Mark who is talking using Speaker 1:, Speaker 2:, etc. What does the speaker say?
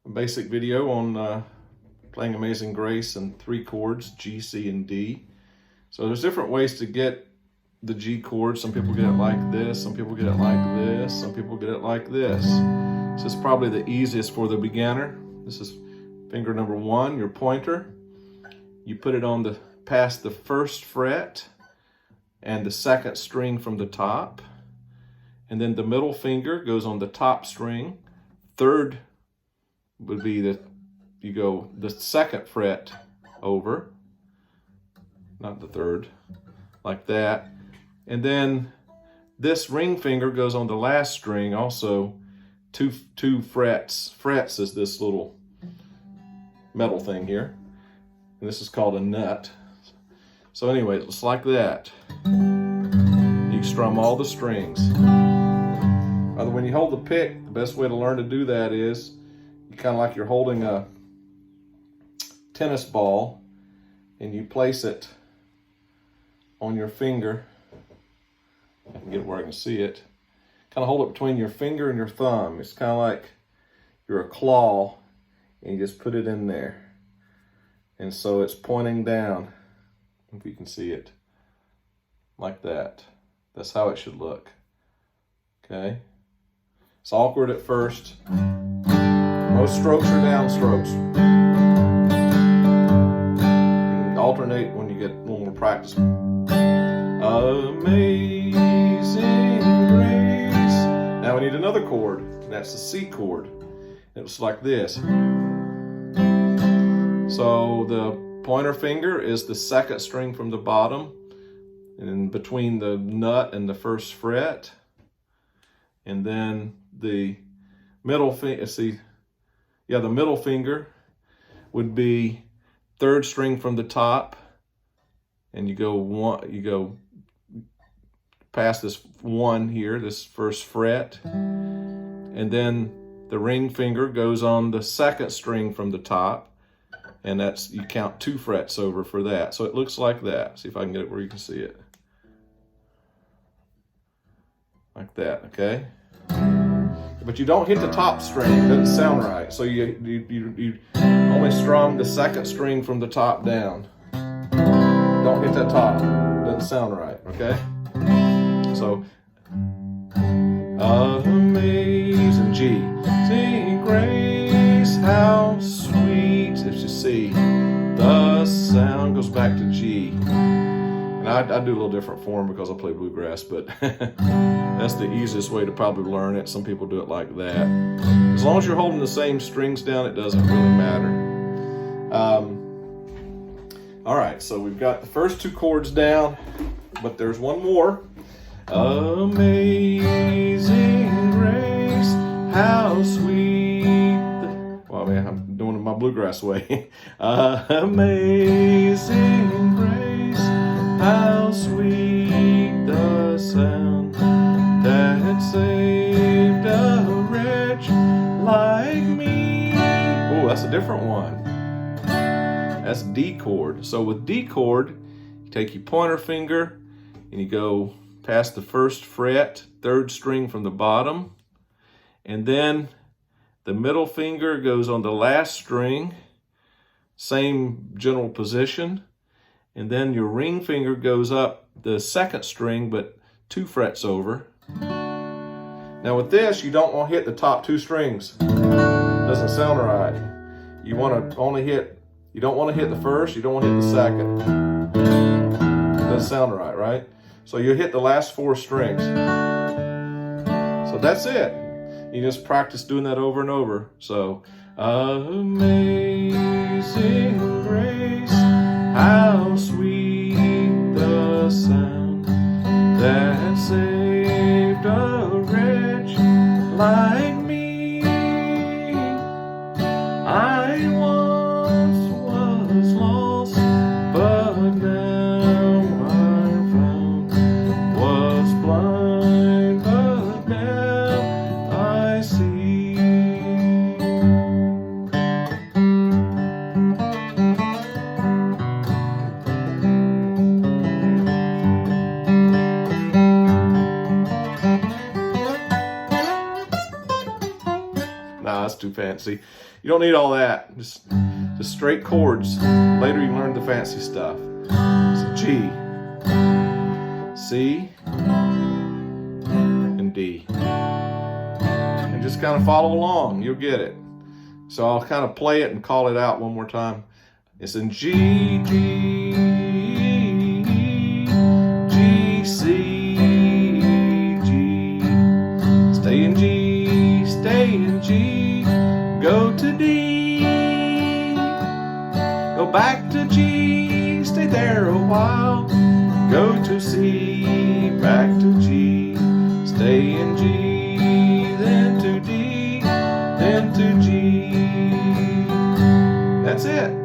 Speaker 1: a basic video on playing Amazing Grace in 3 chords, G, C, and D. So there's different ways to get the G chord. Some people get it like this, some people get it like this, some people get it like this. This is probably the easiest for the beginner. This is finger number 1, your pointer. You put it on past the 1st fret and the 2nd string from the top. And then the middle finger goes on the top string. 3rd would be you go the 2nd fret over, not the 3rd, like that. And then this ring finger goes on the last string, also two frets. Frets is this little metal thing here. And this is called a nut. So anyway, it's like that. You strum all the strings. When you hold the pick, the best way to learn to do that is you kind of like you're holding a tennis ball and you place it on your finger. I can get it where I can see it. Kind of hold it between your finger and your thumb. It's kind of like you're a claw and you just put it in there. And so it's pointing down, if you can see it, like that. That's how it should look. Okay? It's awkward at first. Most strokes are down strokes. You can alternate when you get a little more practice. Amazing grace. Now we need another chord, and that's the C chord. It was like this. So the pointer finger is the 2nd string from the bottom, and in between the nut and the 1st fret. And then the middle finger, the middle finger would be 3rd string from the top, and you go past this 1 here, this 1st fret, and then the ring finger goes on the 2nd string from the top, and you count 2 frets over for that. So it looks like that. See if I can get it where you can see it. Like that, okay? But you don't hit the top string, it doesn't sound right. So you only strum the 2nd string from the top down. Don't hit that top, it doesn't sound right, okay? So, amazing G, sing grace, how sweet. If you see, the sound goes back to G. And I do a little different form because I play bluegrass, but that's the easiest way to probably learn it. Some people do it like that. As long as you're holding the same strings down, it doesn't really matter. All right, so we've got the first 2 chords down, but there's one more. Amazing grace, how sweet. Well, I mean, I'm doing it my bluegrass way. Amazing grace, how sweet the sound that saved a wretch like me. Oh, that's a different one. That's D chord. So with D chord, you take your pointer finger and you go past the 1st fret, 3rd string from the bottom, and then the middle finger goes on the last string, same general position, and then your ring finger goes up the 2nd string, but 2 frets over. Now with this, you don't want to hit the top 2 strings. Doesn't sound right. You want to you don't want to hit the 1st, you don't want to hit the 2nd. Doesn't sound right? So you hit the last 4 strings. So that's it. You just practice doing that over and over. So, amazing grace, how sweet the sound that saved a wretch like me. I once was lost, but now I'm found. Was blind, but now I see. Nah, that's too fancy. You don't need all that. Just straight chords. Later you learn the fancy stuff. So G, C, and D. And just kind of follow along. You'll get it. So I'll kind of play it and call it out one more time. It's in G, G, G, C, G. Stay in G, stay in G. Go to D. Go back to G, stay there a while. Go to C, back to G. Stay in G, then to D, then to G. That's it.